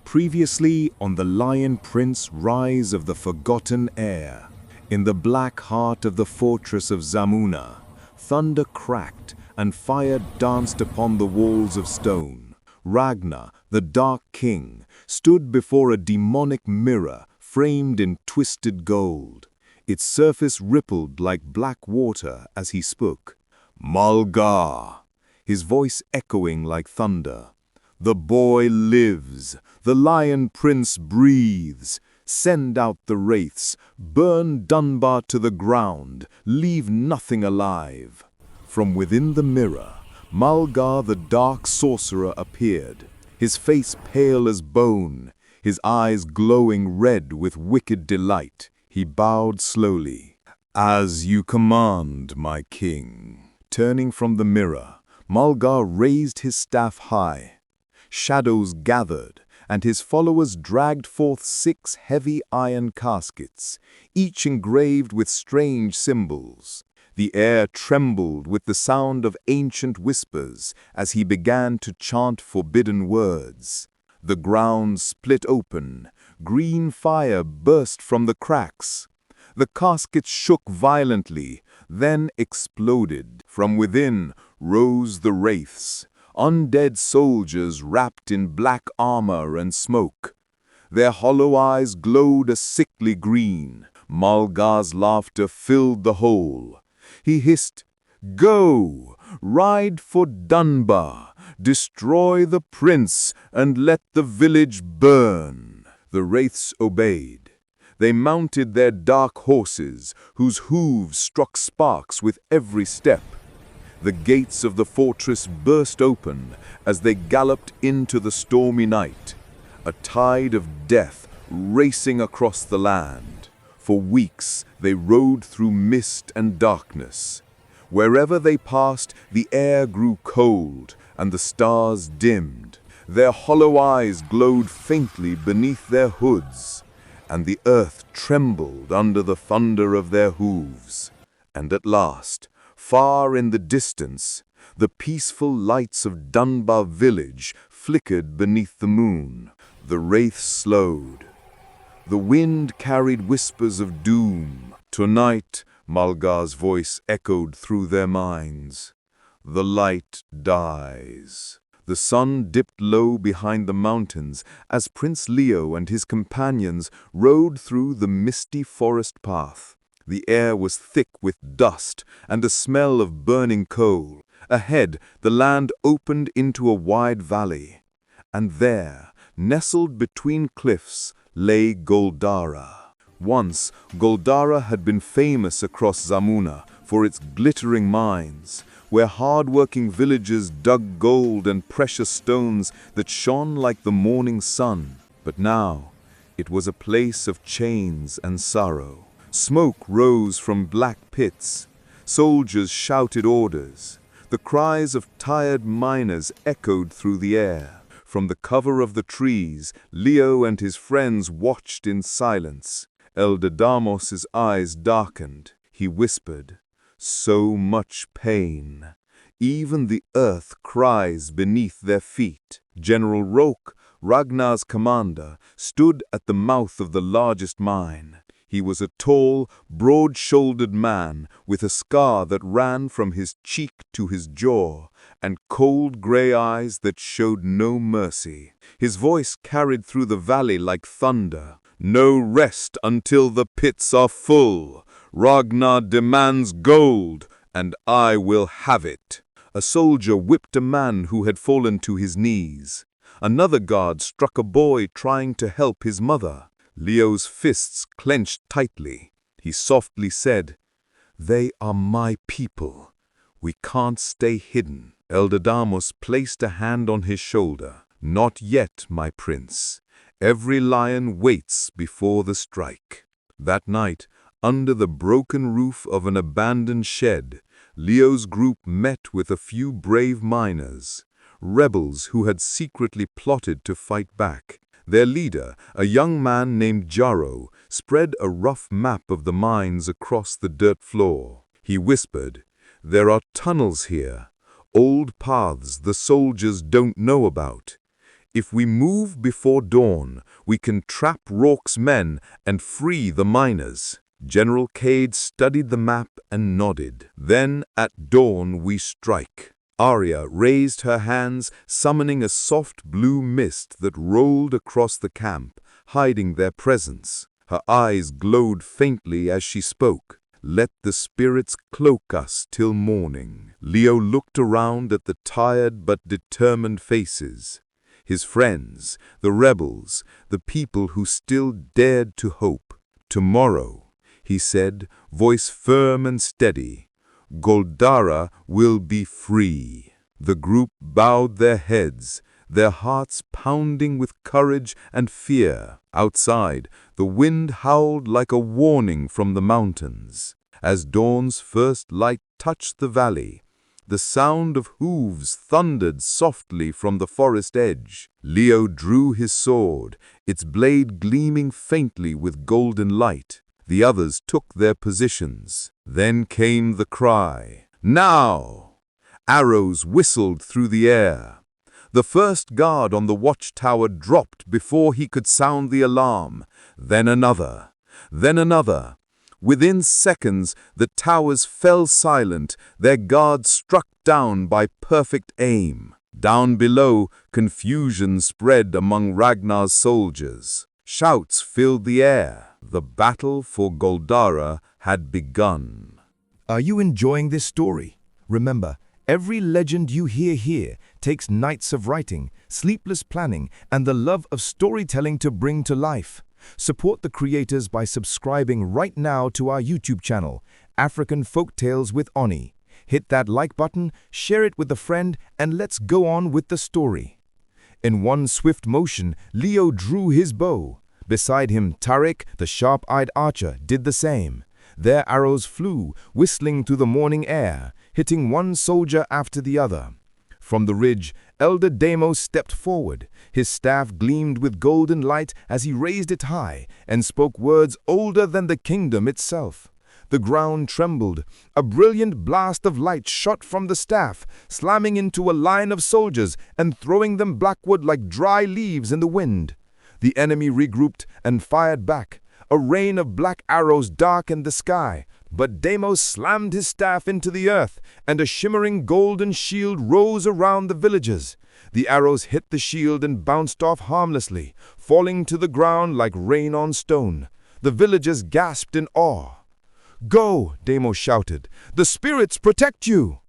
Previously on the Lion Prince Rise of the Forgotten Heir, in the black heart of the fortress of Zamuna, thunder cracked and fire danced upon the walls of stone. Ragnar, the Dark King, stood before a demonic mirror framed in twisted gold. Its surface rippled like black water as he spoke. "Mulgar," his voice echoing like thunder. "The boy lives. The Lion Prince breathes. Send out the wraiths. Burn Dunba to the ground. Leave nothing alive." From within the mirror, Mulgar the dark sorcerer appeared, his face pale as bone, his eyes glowing red with wicked delight. He bowed slowly. "As you command, my king." Turning from the mirror, Mulgar raised his staff high. Shadows gathered, and his followers dragged forth 6 heavy iron caskets, each engraved with strange symbols. The air trembled with the sound of ancient whispers as he began to chant forbidden words. The ground split open, green fire burst from the cracks. The caskets shook violently, then exploded. From within rose the wraiths, undead soldiers wrapped in black armor and smoke. Their hollow eyes glowed a sickly green. Mulgar's laughter filled the hole. He hissed, "Go! Ride for Dunba! Destroy the prince and let the village burn!" The wraiths obeyed. They mounted their dark horses, whose hooves struck sparks with every step. The gates of the fortress burst open as they galloped into the stormy night, a tide of death racing across the land. For weeks they rode through mist and darkness. Wherever they passed, the air grew cold and the stars dimmed. Their hollow eyes glowed faintly beneath their hoods, and the earth trembled under the thunder of their hooves. And at last, far in the distance, the peaceful lights of Dunba village flickered beneath the moon. The wraiths slowed. The wind carried whispers of doom. "Tonight," Mulgar's voice echoed through their minds, "the light dies." The sun dipped low behind the mountains as Prince Leo and his companions rode through the misty forest path. The air was thick with dust and a smell of burning coal. Ahead, the land opened into a wide valley. And there, nestled between cliffs, lay Goldara. Once, Goldara had been famous across Zamuna for its glittering mines, where hard-working villagers dug gold and precious stones that shone like the morning sun. But now, it was a place of chains and sorrow. Smoke rose from black pits. Soldiers shouted orders. The cries of tired miners echoed through the air. From the cover of the trees, Leo and his friends watched in silence. Elder Damos's eyes darkened. He whispered, "So much pain. Even the earth cries beneath their feet." General Roke, Ragnar's commander, stood at the mouth of the largest mine. He was a tall, broad-shouldered man with a scar that ran from his cheek to his jaw and cold gray eyes that showed no mercy. His voice carried through the valley like thunder. "No rest until the pits are full. Ragnar demands gold, and I will have it." A soldier whipped a man who had fallen to his knees. Another guard struck a boy trying to help his mother. Leo's fists clenched tightly. He softly said, "They are my people. We can't stay hidden." Elder Damos placed a hand on his shoulder. "Not yet, my prince. Every lion waits before the strike." That night, under the broken roof of an abandoned shed, Leo's group met with a few brave miners, rebels who had secretly plotted to fight back. Their leader, a young man named Jaro, spread a rough map of the mines across the dirt floor. He whispered, "There are tunnels here, old paths the soldiers don't know about. If we move before dawn, we can trap Rourke's men and free the miners. General Cade studied the map and nodded. Then, at dawn, we strike. Arya raised her hands, summoning a soft blue mist that rolled across the camp, hiding their presence. Her eyes glowed faintly as she spoke. Let the spirits cloak us till morning. Leo looked around at the tired but determined faces. His friends, the rebels, the people who still dared to hope. Tomorrow, he said, voice firm and steady, Goldara will be free. The group bowed their heads, their hearts pounding with courage and fear. Outside, the wind howled like a warning from the mountains. As dawn's first light touched the valley, the sound of hooves thundered softly from the forest edge. Leo drew his sword, its blade gleaming faintly with golden light. The others took their positions. Then came the cry, "Now!" Arrows whistled through the air. The first guard on the watchtower dropped before he could sound the alarm. Then another, then another. Within seconds, the towers fell silent, their guards struck down by perfect aim. Down below, confusion spread among Ragnar's soldiers. Shouts filled the air. The battle for Goldara had begun. Are you enjoying this story? Remember, every legend you hear here takes nights of writing, sleepless planning, and the love of storytelling to bring to life. Support the creators by subscribing right now to our YouTube channel, African Folktales with Oni. Hit that like button, share it with a friend, and let's go on with the story. In one swift motion, Leo drew his bow. Beside him, Tariq, the sharp-eyed archer, did the same. Their arrows flew, whistling through the morning air, hitting one soldier after the other. From the ridge, Elder Damos stepped forward. His staff gleamed with golden light as he raised it high and spoke words older than the kingdom itself. The ground trembled. A brilliant blast of light shot from the staff, slamming into a line of soldiers and throwing them backward like dry leaves in the wind. The enemy regrouped and fired back. A rain of black arrows darkened the sky, but Damos slammed his staff into the earth, and a shimmering golden shield rose around the villagers. The arrows hit the shield and bounced off harmlessly, falling to the ground like rain on stone. The villagers gasped in awe. "Go!" Damos shouted. "The spirits protect you!"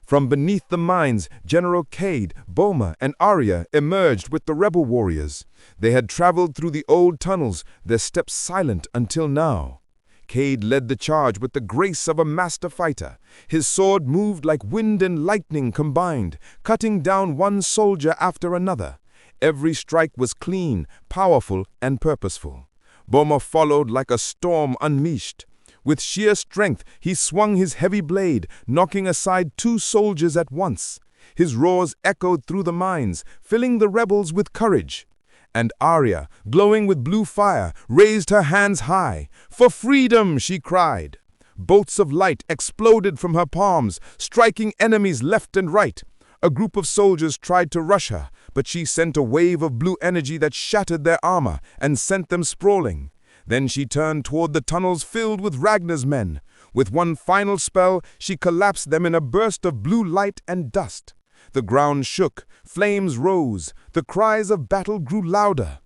From beneath the mines, General Cade, Boma, and Arya emerged with the rebel warriors. They had traveled through the old tunnels, their steps silent until now. Cade led the charge with the grace of a master fighter. His sword moved like wind and lightning combined, cutting down one soldier after another. Every strike was clean, powerful, and purposeful. Boma followed like a storm unleashed. With sheer strength, he swung his heavy blade, knocking aside 2 soldiers at once. His roars echoed through the mines, filling the rebels with courage. And Arya, glowing with blue fire, raised her hands high. "For freedom!" she cried. Bolts of light exploded from her palms, striking enemies left and right. A group of soldiers tried to rush her, but she sent a wave of blue energy that shattered their armor and sent them sprawling. Then she turned toward the tunnels filled with Ragnar's men. With one final spell, she collapsed them in a burst of blue light and dust. The ground shook, flames rose, the cries of battle grew louder.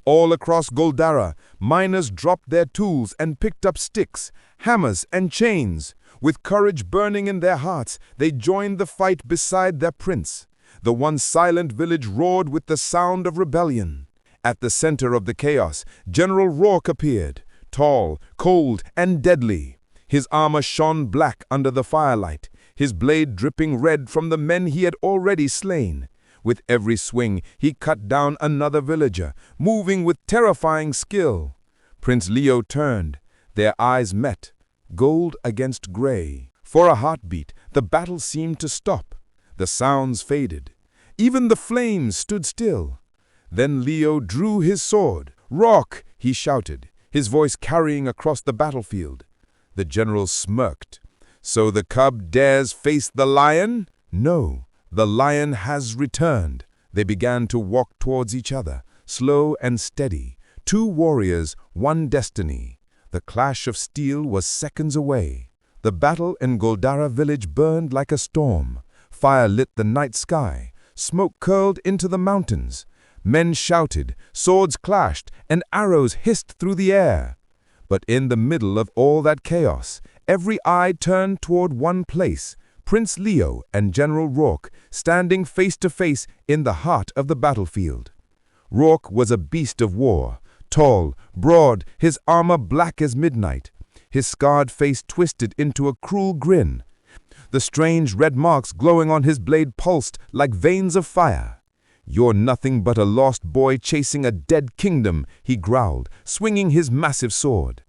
All across Goldara, miners dropped their tools and picked up sticks, hammers, and chains. With courage burning in their hearts, they joined the fight beside their prince. The once silent village roared with the sound of rebellion. At the center of the chaos, General Rourke appeared, tall, cold, and deadly. His armor shone black under the firelight, his blade dripping red from the men he had already slain. With every swing, he cut down another villager, moving with terrifying skill. Prince Leo turned. Their eyes met, gold against gray. For a heartbeat, the battle seemed to stop. The sounds faded. Even the flames stood still. Then Leo drew his sword. "Rock!" he shouted, his voice carrying across the battlefield. The general smirked. "So the cub dares face the lion?" "No, the lion has returned," They began to walk towards each other, slow and steady. Two warriors, one destiny. The clash of steel was seconds away. The battle in Goldara village burned like a storm. Fire lit the night sky. Smoke curled into the mountains. Men shouted, swords clashed, and arrows hissed through the air. But in the middle of all that chaos, every eye turned toward one place, Prince Leo and General Rourke standing face to face in the heart of the battlefield. Rourke was a beast of war, tall, broad, his armor black as midnight, his scarred face twisted into a cruel grin. The strange red marks glowing on his blade pulsed like veins of fire. "You're nothing but a lost boy chasing a dead kingdom," he growled, swinging his massive sword.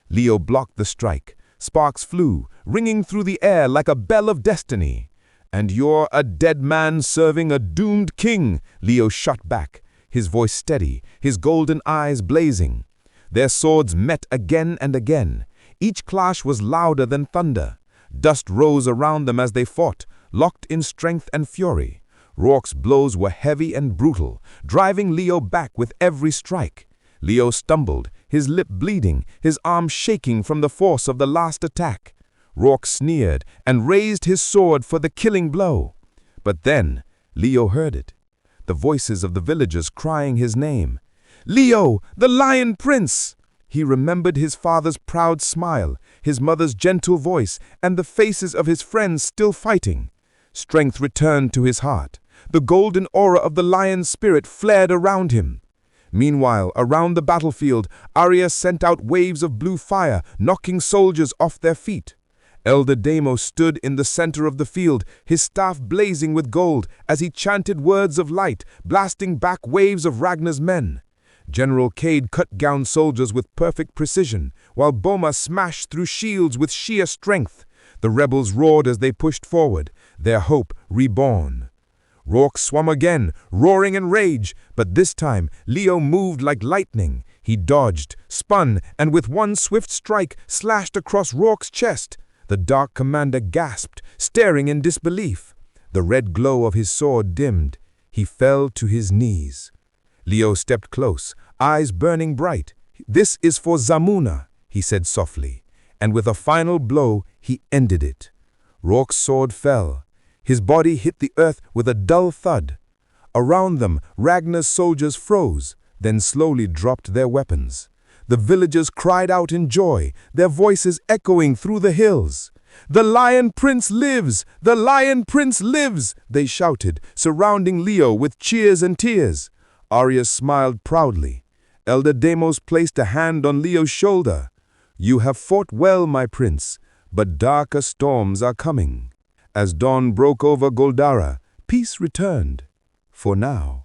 Leo blocked the strike. Sparks flew, ringing through the air like a bell of destiny. "And you're a dead man serving a doomed king," Leo shot back, his voice steady, his golden eyes blazing. Their swords met again and again. Each clash was louder than thunder. Dust rose around them as they fought, locked in strength and fury. Rourke's blows were heavy and brutal, driving Leo back with every strike. Leo stumbled, his lip bleeding, his arm shaking from the force of the last attack. Rourke sneered and raised his sword for the killing blow. But then Leo heard it. The voices of the villagers crying his name. "Leo, the Lion Prince!" He remembered his father's proud smile, his mother's gentle voice, and the faces of his friends still fighting. Strength returned to his heart. The golden aura of the lion's spirit flared around him. Meanwhile, around the battlefield, Arya sent out waves of blue fire, knocking soldiers off their feet. Elder Damos stood in the center of the field, his staff blazing with gold as he chanted words of light, blasting back waves of Ragnar's men. General Cade cut down soldiers with perfect precision, while Boma smashed through shields with sheer strength. The rebels roared as they pushed forward, their hope reborn. Rourke swam again, roaring in rage, but this time Leo moved like lightning. He dodged, spun, and with one swift strike slashed across Rourke's chest. The dark commander gasped, staring in disbelief. The red glow of his sword dimmed. He fell to his knees. Leo stepped close, eyes burning bright. "This is for Zamuna," he said softly, and with a final blow he ended it. Rourke's sword fell. His body hit the earth with a dull thud. Around them, Ragnar's soldiers froze, then slowly dropped their weapons. The villagers cried out in joy, their voices echoing through the hills. "The Lion Prince lives! The Lion Prince lives!" they shouted, surrounding Leo with cheers and tears. Arya smiled proudly. Elder Damos placed a hand on Leo's shoulder. "You have fought well, my prince, but darker storms are coming." As dawn broke over Goldara, peace returned, for now.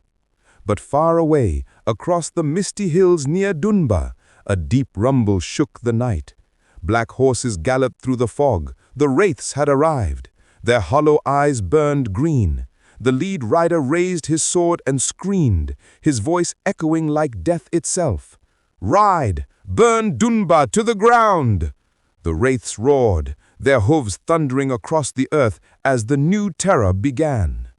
But far away, across the misty hills near Dunba, a deep rumble shook the night. Black horses galloped through the fog. The wraiths had arrived. Their hollow eyes burned green. The lead rider raised his sword and screamed, his voice echoing like death itself. "Ride! Burn Dunba to the ground!" The wraiths roared, their hooves thundering across the earth as the new terror began.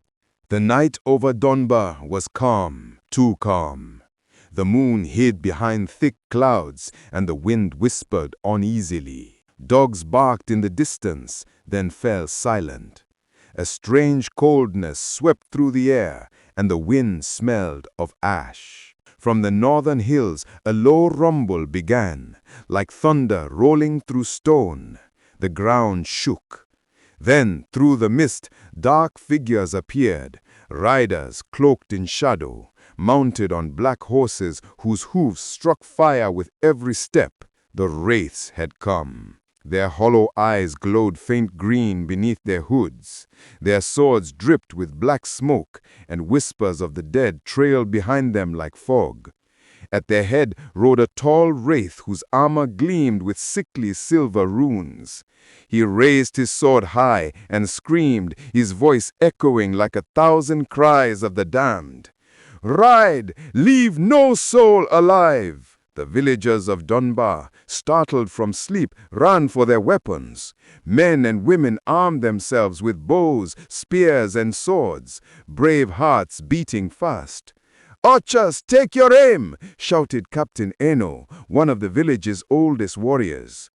The night over Dunba was calm, too calm. The moon hid behind thick clouds, and the wind whispered uneasily. Dogs barked in the distance, then fell silent. A strange coldness swept through the air, and the wind smelled of ash. From the northern hills, a low rumble began, like thunder rolling through stone. The ground shook. Then, through the mist, dark figures appeared, riders cloaked in shadow, mounted on black horses whose hooves struck fire with every step. The wraiths had come. Their hollow eyes glowed faint green beneath their hoods. Their swords dripped with black smoke, and whispers of the dead trailed behind them like fog. At their head rode a tall wraith whose armor gleamed with sickly silver runes. He raised his sword high and screamed, his voice echoing like 1,000 cries of the damned. "Ride! Leave no soul alive!" The villagers of Dunba, startled from sleep, ran for their weapons. Men and women armed themselves with bows, spears, and swords, brave hearts beating fast. "Archers, take your aim!" shouted Captain Eno, one of the village's oldest warriors.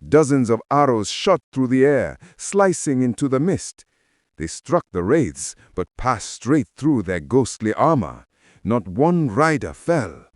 Dozens of arrows shot through the air, slicing into the mist. They struck the wraiths, but passed straight through their ghostly armor. Not one rider fell.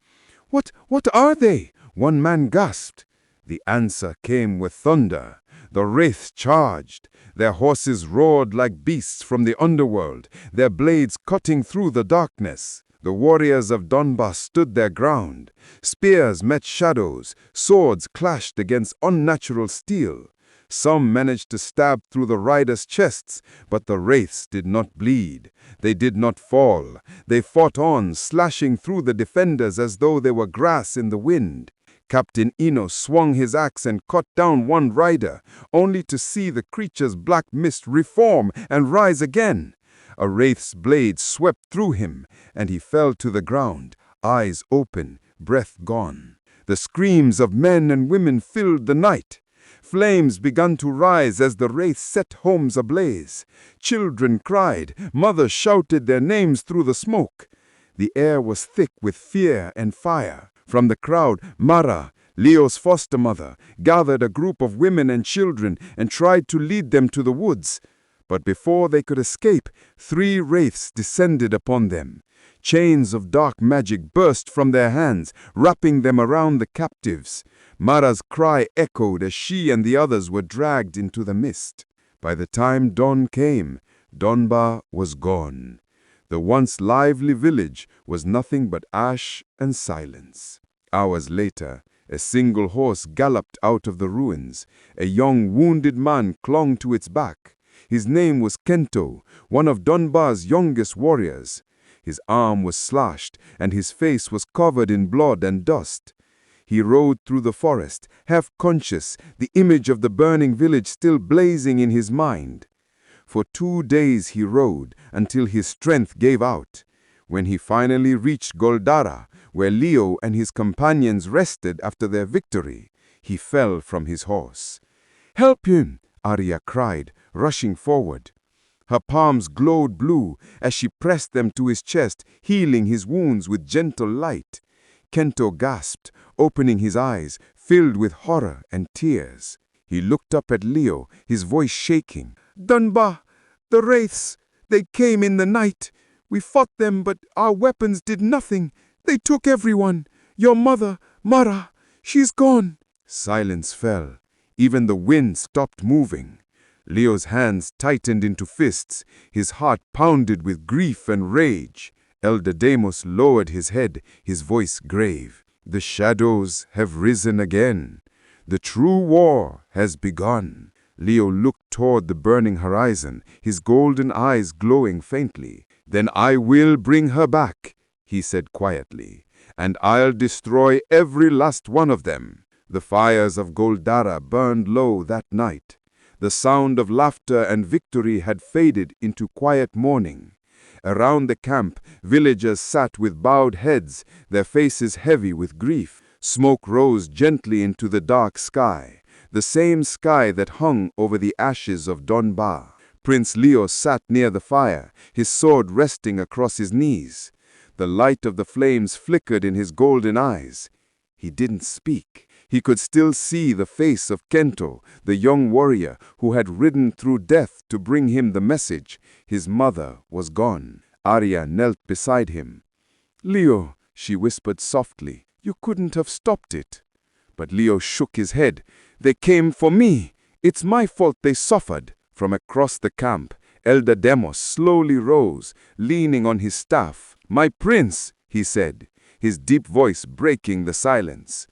What are they?" one man gasped. The answer came with thunder. The wraiths charged. Their horses roared like beasts from the underworld, their blades cutting through the darkness. The warriors of Dunba stood their ground. Spears met shadows, swords clashed against unnatural steel. Some managed to stab through the riders' chests, but the wraiths did not bleed. They did not fall. They fought on, slashing through the defenders as though they were grass in the wind. Captain Eno swung his axe and cut down one rider, only to see the creature's black mist reform and rise again. A wraith's blade swept through him, and he fell to the ground, eyes open, breath gone. The screams of men and women filled the night. Flames began to rise as the wraiths set homes ablaze. Children cried, mothers shouted their names through the smoke. The air was thick with fear and fire. From the crowd, Mara, Leo's foster mother, gathered a group of women and children and tried to lead them to the woods. But before they could escape, 3 wraiths descended upon them. Chains of dark magic burst from their hands, wrapping them around the captives. Mara's cry echoed as she and the others were dragged into the mist. By the time dawn came, Dunba was gone. The once lively village was nothing but ash and silence. Hours later, a single horse galloped out of the ruins. A young wounded man clung to its back. His name was Kento, one of Dunba's youngest warriors. His arm was slashed, and his face was covered in blood and dust. He rode through the forest, half conscious, the image of the burning village still blazing in his mind. For 2 days he rode, until his strength gave out. When he finally reached Goldara, where Leo and his companions rested after their victory, he fell from his horse. "Help him!" Arya cried, rushing forward. Her palms glowed blue as she pressed them to his chest, healing his wounds with gentle light. Kento gasped, opening his eyes, filled with horror and tears. He looked up at Leo, his voice shaking. "Dunba, the wraiths, they came in the night. We fought them, but our weapons did nothing. They took everyone. Your mother, Mara, she's gone." Silence fell. Even the wind stopped moving. Leo's hands tightened into fists, his heart pounded with grief and rage. Elder Damos lowered his head, his voice grave. "The shadows have risen again. The true war has begun." Leo looked toward the burning horizon, his golden eyes glowing faintly. "Then I will bring her back," he said quietly, "and I'll destroy every last one of them." The fires of Goldara burned low that night. The sound of laughter and victory had faded into quiet mourning. Around the camp, villagers sat with bowed heads, their faces heavy with grief. Smoke rose gently into the dark sky, the same sky that hung over the ashes of Dunba. Prince Leo sat near the fire, his sword resting across his knees. The light of the flames flickered in his golden eyes. He didn't speak. He could still see the face of Kento, the young warrior who had ridden through death to bring him the message. His mother was gone. Arya knelt beside him. "Leo," she whispered softly, "you couldn't have stopped it." But Leo shook his head. "They came for me. It's my fault they suffered." From across the camp, Elder Damos slowly rose, leaning on his staff. "My prince," he said, his deep voice breaking the silence.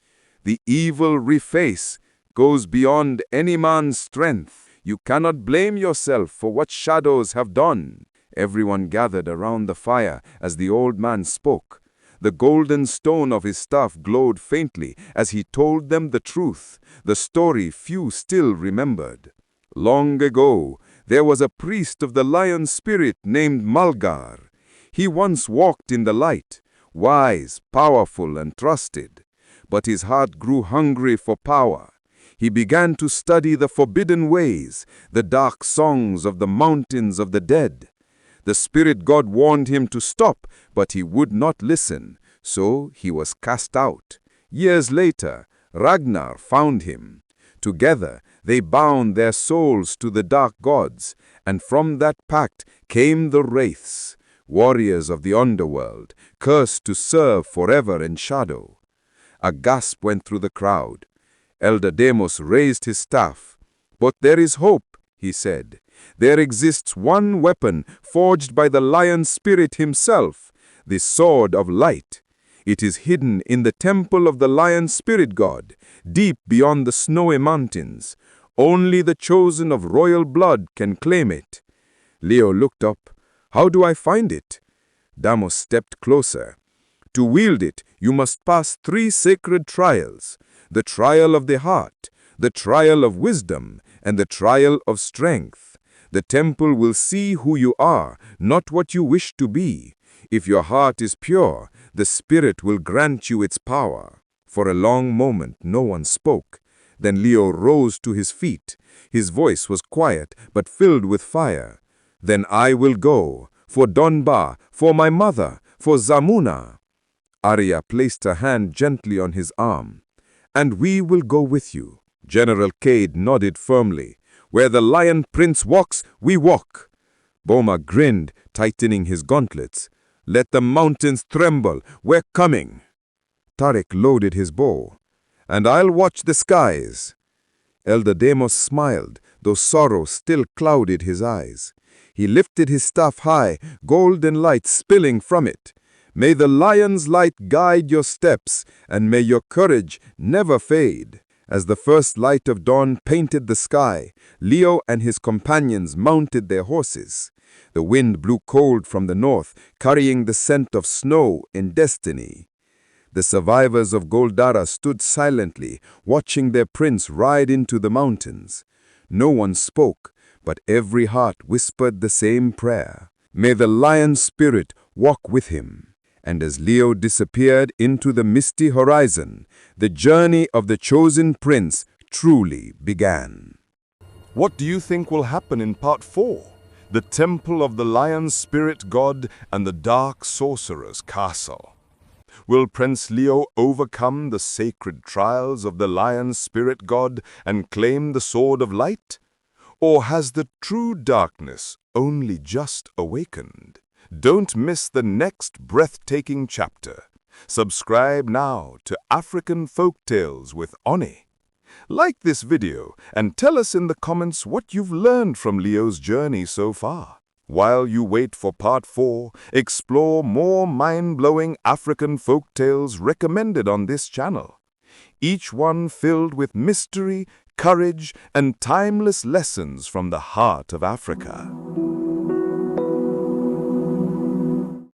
"The evil we face goes beyond any man's strength. You cannot blame yourself for what shadows have done." Everyone gathered around the fire as the old man spoke. The golden stone of his staff glowed faintly as he told them the truth, the story few still remembered. Long ago, there was a priest of the lion spirit named Malgar. He once walked in the light, wise, powerful, and trusted. but his heart grew hungry for power. He began to study the forbidden ways, the dark songs of the mountains of the dead. The spirit god warned him to stop, but he would not listen, so he was cast out. Years later, Ragnar found him. Together, they bound their souls to the dark gods, and from that pact came the Wraiths, warriors of the underworld, cursed to serve forever in shadow. A gasp went through the crowd. Elder Damos raised his staff. "But there is hope," he said. "There exists one weapon forged by the lion spirit himself, the Sword of Light. It is hidden in the temple of the lion spirit god, deep beyond the snowy mountains. Only the chosen of royal blood can claim it." Leo looked up. "How do I find it?" Damos stepped closer. "To wield it, you must pass 3 sacred trials: the trial of the heart, the trial of wisdom, and the trial of strength. The temple will see who you are, not what you wish to be. If your heart is pure, the spirit will grant you its power." For a long moment, no one spoke. Then Leo rose to his feet. His voice was quiet, but filled with fire. "Then I will go, for Dunba, for my mother, for Zamuna." Arya placed her hand gently on his arm. "And we will go with you." General Cade nodded firmly. "Where the Lion Prince walks, we walk." Boma grinned, tightening his gauntlets. "Let the mountains tremble, we're coming." Tarek loaded his bow. "And I'll watch the skies." Elder Damos smiled, though sorrow still clouded his eyes. He lifted his staff high, golden light spilling from it. "May the lion's light guide your steps, and may your courage never fade." As the first light of dawn painted the sky, Leo and his companions mounted their horses. The wind blew cold from the north, carrying the scent of snow and destiny. The survivors of Goldara stood silently, watching their prince ride into the mountains. No one spoke, but every heart whispered the same prayer: "May the lion spirit walk with him." And as Leo disappeared into the misty horizon, the journey of the chosen prince truly began. What do you think will happen in Part 4? The Temple of the Lion Spirit God and the Dark Sorcerer's Castle. Will Prince Leo overcome the sacred trials of the Lion Spirit God and claim the Sword of Light? Or has the true darkness only just awakened? Don't miss the next breathtaking chapter. Subscribe now to African Folktales with Oni. Like this video and tell us in the comments what you've learned from Leo's journey so far. While you wait for Part 4, explore more mind-blowing African folktales recommended on this channel. Each one filled with mystery, courage, and timeless lessons from the heart of Africa.